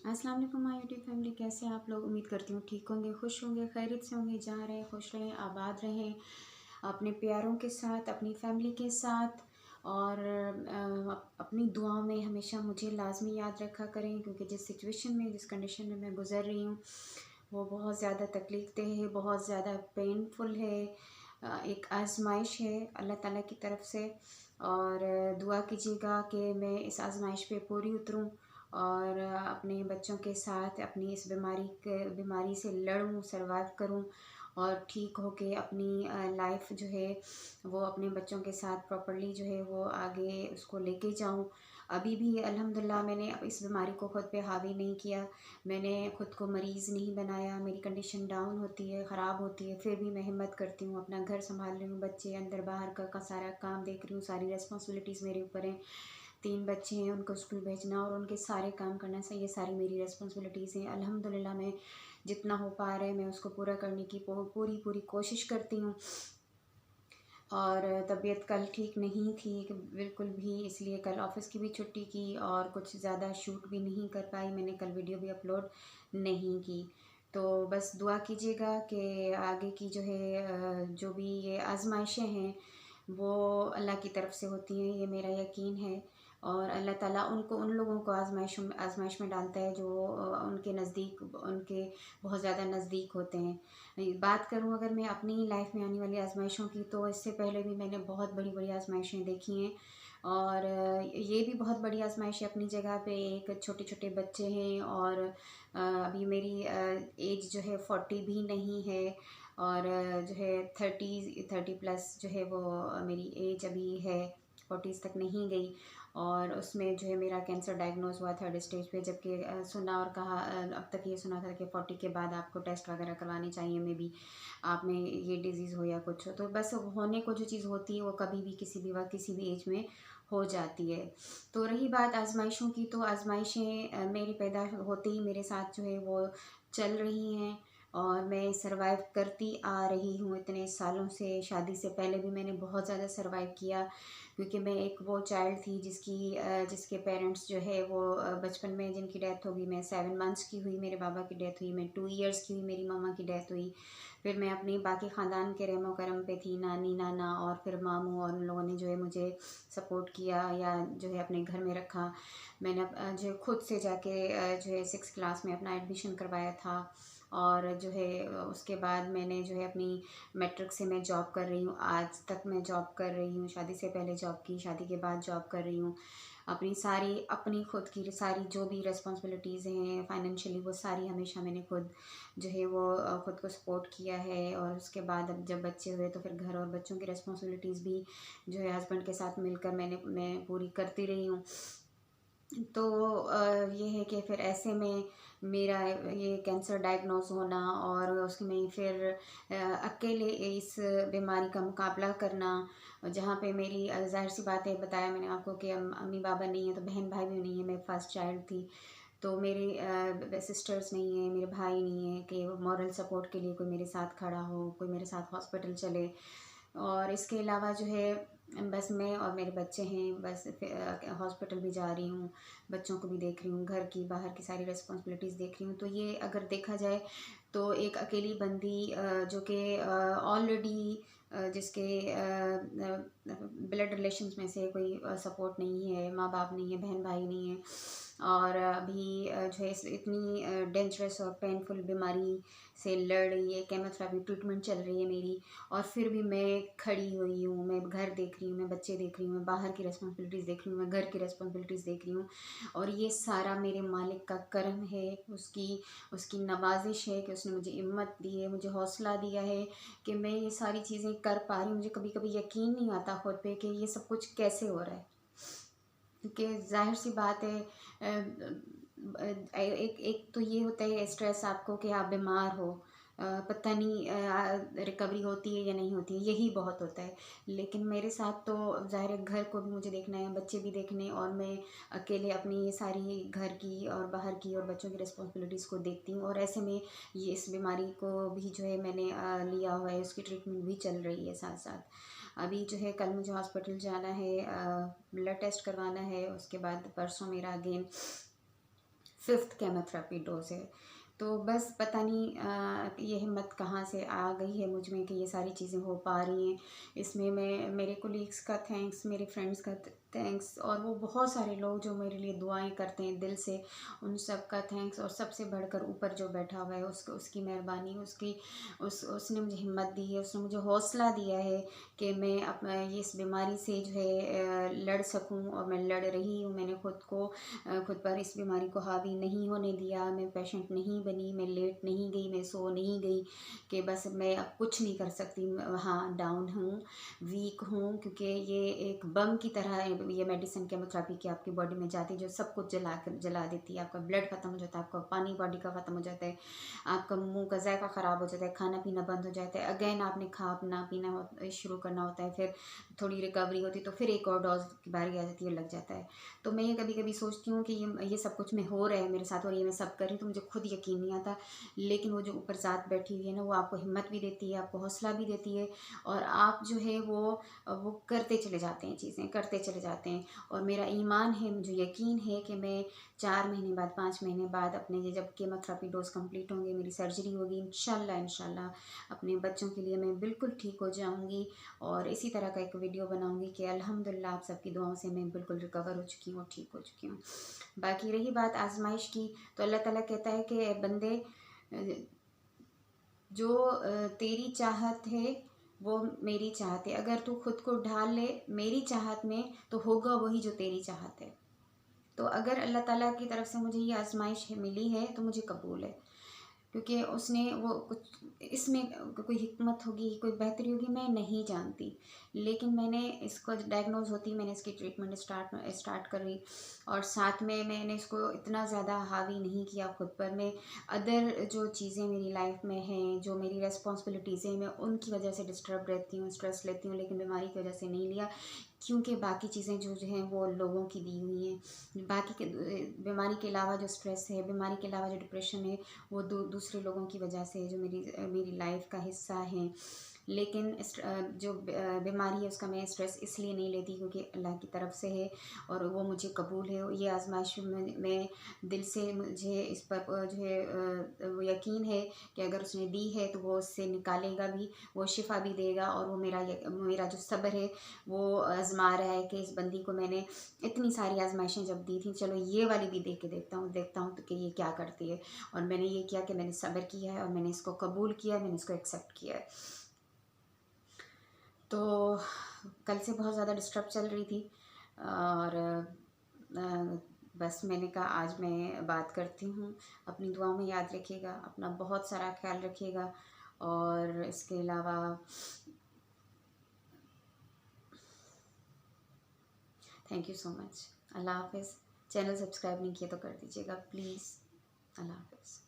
अस्सलाम वालेकुम my YouTube family, कैसे हैं आप लोग। उम्मीद करती हूँ ठीक होंगे, खुश होंगे, खैरियत से होंगे। जहाँ रहें खुश रहें, आबाद रहें, अपने प्यारों के साथ, अपनी फैमिली के साथ। और अपनी दुआओं में हमेशा मुझे लाजमी याद रखा करें, क्योंकि जिस सिचुएशन में, जिस कंडीशन में मैं गुज़र रही हूँ वो बहुत ज़्यादा तकलीफ़ देह है, बहुत ज़्यादा पेनफुल है। एक आजमाइश है अल्लाह ताला की तरफ से। और दुआ कीजिएगा कि मैं इस आजमाइश पे पूरी उतरूँ और अपने बच्चों के साथ अपनी इस बीमारी से लड़ूँ, सर्वाइव करूँ और ठीक होके अपनी लाइफ जो है वो अपने बच्चों के साथ प्रॉपरली जो है वो आगे उसको लेके जाऊँ। अभी भी अल्हम्दुलिल्लाह मैंने अब इस बीमारी को ख़ुद पे हावी नहीं किया, मैंने ख़ुद को मरीज़ नहीं बनाया। मेरी कंडीशन डाउन होती है, ख़राब होती है, फिर भी मैं हिम्मत करती हूँ, अपना घर संभाल रही हूँ, बच्चे अंदर बाहर का सारा काम देख रही हूँ, सारी रिस्पॉन्सिबिलिटीज़ मेरे ऊपर हैं। 3 बच्चे हैं, उनको स्कूल भेजना और उनके सारे काम करना, ये सारी मेरी रिस्पॉन्सिबिलिटीज़ हैं। अल्हम्दुलिल्लाह मैं जितना हो पा रहा है मैं उसको पूरा करने की पूरी पूरी कोशिश करती हूँ। और तबीयत कल ठीक नहीं थी बिल्कुल भी, इसलिए कल ऑफ़िस की भी छुट्टी की और कुछ ज़्यादा शूट भी नहीं कर पाई। मैंने कल वीडियो भी अपलोड नहीं की। तो बस दुआ कीजिएगा कि आगे की जो है जो भी ये आज़माइशें हैं वो अल्लाह की तरफ से होती हैं, ये मेरा यकीन है। और अल्लाह ताला उन लोगों को आज़माइश में डालता है जो उनके नज़दीक, उनके बहुत ज़्यादा नज़दीक होते हैं। बात करूँ अगर मैं अपनी लाइफ में आने वाली आज़माइशों की, तो इससे पहले भी मैंने बहुत बड़ी बड़ी आज़माइशें देखी हैं। और ये भी बहुत बड़ी आज़माइश है अपनी जगह पे। एक छोटे छोटे बच्चे हैं और अभी मेरी एज जो है 40 भी नहीं है। और जो है 30 प्लस जो है वो मेरी एज अभी है, 40s तक नहीं गई। और उसमें जो है मेरा कैंसर डायग्नोज हुआ 3rd स्टेज पे, जबकि सुना और कहा अब तक ये सुना था कि 40 के बाद आपको टेस्ट वगैरह करवाने चाहिए, मे बी आप में ये डिज़ीज़ हो या कुछ हो। तो बस होने को जो चीज़ होती है वो कभी भी किसी भी वक्त किसी भी एज में हो जाती है। तो रही बात आजमाइशों की, तो आजमाइशें मेरी पैदा होते ही मेरे साथ जो है वो चल रही हैं और मैं सरवाइव करती आ रही हूँ इतने सालों से। शादी से पहले भी मैंने बहुत ज़्यादा सरवाइव किया, क्योंकि मैं एक वो चाइल्ड थी जिसके पेरेंट्स जो है वो बचपन में जिनकी डेथ हो गई। मैं 7 मंथ्स की हुई, मेरे बाबा की डेथ हुई। मैं 2 इयर्स की हुई, मेरी मम्मा की डेथ हुई। फिर मैं अपनी बाकी ख़ानदान के रहमो करम पे थी, नानी नाना और फिर मामू, और उन लोगों ने जो है मुझे सपोर्ट किया या जो है अपने घर में रखा। मैंने जो है खुद से जाके जो है 6th क्लास में अपना एडमिशन करवाया था। और जो है उसके बाद मैंने जो है अपनी मैट्रिक से मैं जॉब कर रही हूँ, आज तक मैं जॉब कर रही हूँ। शादी से पहले जॉब की, शादी के बाद जॉब कर रही हूँ। अपनी खुद की सारी जो भी रिस्पॉन्सिबिलिटीज़ हैं फाइनेंशियली, वो सारी हमेशा मैंने खुद जो है वो खुद को सपोर्ट किया है। और उसके बाद अब जब बच्चे हुए तो फिर घर और बच्चों की रिस्पॉन्सिबिलिटीज़ भी जो है हस्बैंड के साथ मिलकर मैं पूरी करती रही हूँ। तो ये है कि फिर ऐसे में मेरा ये कैंसर डायग्नोज होना और उसमें फिर अकेले इस बीमारी का मुकाबला करना, जहाँ पे मेरी ज़ाहिर सी बात है, बताया मैंने आपको कि अम्मी बाबा नहीं है तो बहन भाई भी नहीं है, मैं फर्स्ट चाइल्ड थी। तो मेरे सिस्टर्स नहीं है, मेरे भाई नहीं है कि मॉरल सपोर्ट के लिए कोई मेरे साथ खड़ा हो, कोई मेरे साथ हॉस्पिटल चले। और इसके अलावा जो है बस मैं और मेरे बच्चे हैं, बस हॉस्पिटल भी जा रही हूँ, बच्चों को भी देख रही हूँ, घर की बाहर की सारी रिस्पॉन्सिबिलिटीज़ देख रही हूँ। तो ये अगर देखा जाए तो एक अकेली बंदी जो कि ऑलरेडी जिसके ब्लड रिलेशंस में से कोई सपोर्ट नहीं है, माँ बाप नहीं है, बहन भाई नहीं है, और अभी जो है इतनी डेंजरस और पेनफुल बीमारी से लड़ रही है, केमोथेरेपी ट्रीटमेंट चल रही है मेरी, और फिर भी मैं खड़ी हुई हूँ। मैं घर देख रही हूँ, मैं बच्चे देख रही हूँ, मैं बाहर की रिस्पॉन्सिबिलिटीज़ देख रही हूँ, मैं घर की रिस्पॉन्सिबिलिटीज़ देख रही हूँ। और ये सारा मेरे मालिक का करम है, उसकी उसकी नवाजिश है कि उसने मुझे हिम्मत दी है, मुझे हौसला दिया है कि मैं ये सारी चीज़ें कर पा रही हूँ। मुझे कभी कभी यकीन नहीं आता खुद पे कि ये सब कुछ कैसे हो रहा है, क्योंकि जाहिर सी बात है एक एक तो ये होता है स्ट्रेस आपको कि आप बीमार हो, पता नहीं रिकवरी होती है या नहीं होती है, यही बहुत होता है। लेकिन मेरे साथ तो ज़ाहिर है घर को भी मुझे देखना है, बच्चे भी देखने, और मैं अकेले अपनी ये सारी घर की और बाहर की और बच्चों की रिस्पॉन्सिबिलिटीज़ को देखती हूँ। और ऐसे में ये इस बीमारी को भी जो है मैंने लिया हुआ है, उसकी ट्रीटमेंट भी चल रही है साथ साथ। अभी जो है कल मुझे हॉस्पिटल जाना है, ब्लड टेस्ट करवाना है, उसके बाद परसों मेरा अगेन 5th केमोथेरेपी डोज है। तो बस पता नहीं ये हिम्मत कहाँ से आ गई है मुझ में कि ये सारी चीज़ें हो पा रही हैं। इसमें मैं मेरे कोलीग्स का थैंक्स, मेरे फ्रेंड्स का थैंक्स, और वो बहुत सारे लोग जो मेरे लिए दुआएं करते हैं दिल से, उन सब का थैंक्स। और सबसे बढ़कर ऊपर जो बैठा हुआ है उसकी मेहरबानी, उसने मुझे हिम्मत दी है, उसने मुझे हौसला दिया है कि मैं अपना ये इस बीमारी से जो है लड़ सकूं। और मैं लड़ रही हूँ। मैंने खुद पर इस बीमारी को हावी नहीं होने दिया। मैं पेशेंट नहीं बनी, मैं लेट नहीं गई, मैं सो नहीं गई कि बस मैं अब कुछ नहीं कर सकती। हाँ, डाउन हूँ, वीक हूँ, क्योंकि ये एक बम की तरह है। ये मेडिसिन केमोथेरेपी की आपकी बॉडी में जाती है जो सब कुछ जला देती है। आपका ब्लड खत्म हो जाता है, आपका पानी बॉडी का खत्म हो जाता है, आपका मुंह का जायका ख़राब हो जाता है, खाना पीना बंद हो जाता है। अगेन आपने खाना पीना शुरू करना होता है, फिर थोड़ी रिकवरी होती है तो फिर एक और डोज की बारी आ जाती है, लग जाता है। तो मैं ये कभी कभी सोचती हूँ कि ये सब कुछ में हो रहा है मेरे साथ और ये मैं सब कर रही हूँ, तो मुझे खुद यकीन नहीं आता। लेकिन वो जो ऊपर ज़ात बैठी हुई है ना, वो आपको हिम्मत भी देती है, आपको हौसला भी देती है, और आप जो है वो करते चले जाते हैं, चीज़ें करते चले जाते हैं। और मेरा ईमान है, मुझे यकीन है कि मैं 4 महीने बाद, 5 महीने बाद अपने ये जब केमोथेरेपी डोज कंप्लीट होंगे, मेरी सर्जरी होगी, इंशाल्लाह अपने बच्चों के लिए मैं बिल्कुल ठीक हो जाऊंगी। और इसी तरह का एक वीडियो बनाऊंगी कि अल्हम्दुलिल्लाह आप सबकी दुआओं से मैं बिल्कुल रिकवर हो चुकी हूँ, ठीक हो चुकी हूँ। बाकी रही बात आजमाइश की, तो अल्लाह ताला कहता है कि बंदे, जो तेरी चाहत है वो मेरी चाहत है। अगर तू खुद को ढाल ले मेरी चाहत में, तो होगा वही जो तेरी चाहत है। तो अगर अल्लाह ताला की तरफ से मुझे ये आजमाइश मिली है तो मुझे कबूल है, क्योंकि उसने वो कुछ इसमें कोई हिकमत होगी, कोई बेहतरी होगी, मैं नहीं जानती। लेकिन मैंने इसको डायग्नोज होती, मैंने इसकी ट्रीटमेंट स्टार्ट करी, और साथ में मैंने इसको इतना ज़्यादा हावी नहीं किया खुद पर। मैं अदर जो चीज़ें मेरी लाइफ में हैं, जो मेरी रेस्पॉन्सिबिलिटीज़ हैं, मैं उनकी वजह से डिस्टर्ब रहती हूँ, स्ट्रेस लेती हूँ, लेकिन बीमारी की वजह से नहीं लिया। क्योंकि बाकी चीज़ें जो हैं वो लोगों की दी हुई हैं। बाकी के बीमारी के अलावा जो स्ट्रेस है, बीमारी के अलावा जो डिप्रेशन है, वो दूसरे लोगों की वजह से है, जो मेरी लाइफ का हिस्सा है। लेकिन जो बीमारी है उसका मैं स्ट्रेस इसलिए नहीं लेती क्योंकि अल्लाह की तरफ से है, और वो मुझे कबूल है। ये आजमाइश में दिल से मुझे इस पर जो है वो यकीन है कि अगर उसने दी है तो वो उससे निकालेगा भी, वो शिफा भी देगा। और वो मेरा जो सब्र है वो आजमा रहा है कि इस बंदी को मैंने इतनी सारी आजमाइशें जब दी थी, चलो ये वाली भी दे के देखता हूँ तो कि ये क्या करती है। और मैंने ये किया कि मैंने सब्र किया है और मैंने इसको कबूल किया, मैंने इसको एक्सेप्ट किया है। तो कल से बहुत ज़्यादा डिस्टर्ब चल रही थी, और बस मैंने कहा आज मैं बात करती हूँ। अपनी दुआ में याद रखिएगा, अपना बहुत सारा ख्याल रखिएगा। और इसके अलावा थैंक यू सो मच। अल्लाह हाफ़िज़। चैनल सब्सक्राइब नहीं किया तो कर दीजिएगा प्लीज़। अल्लाह हाफ़िज़।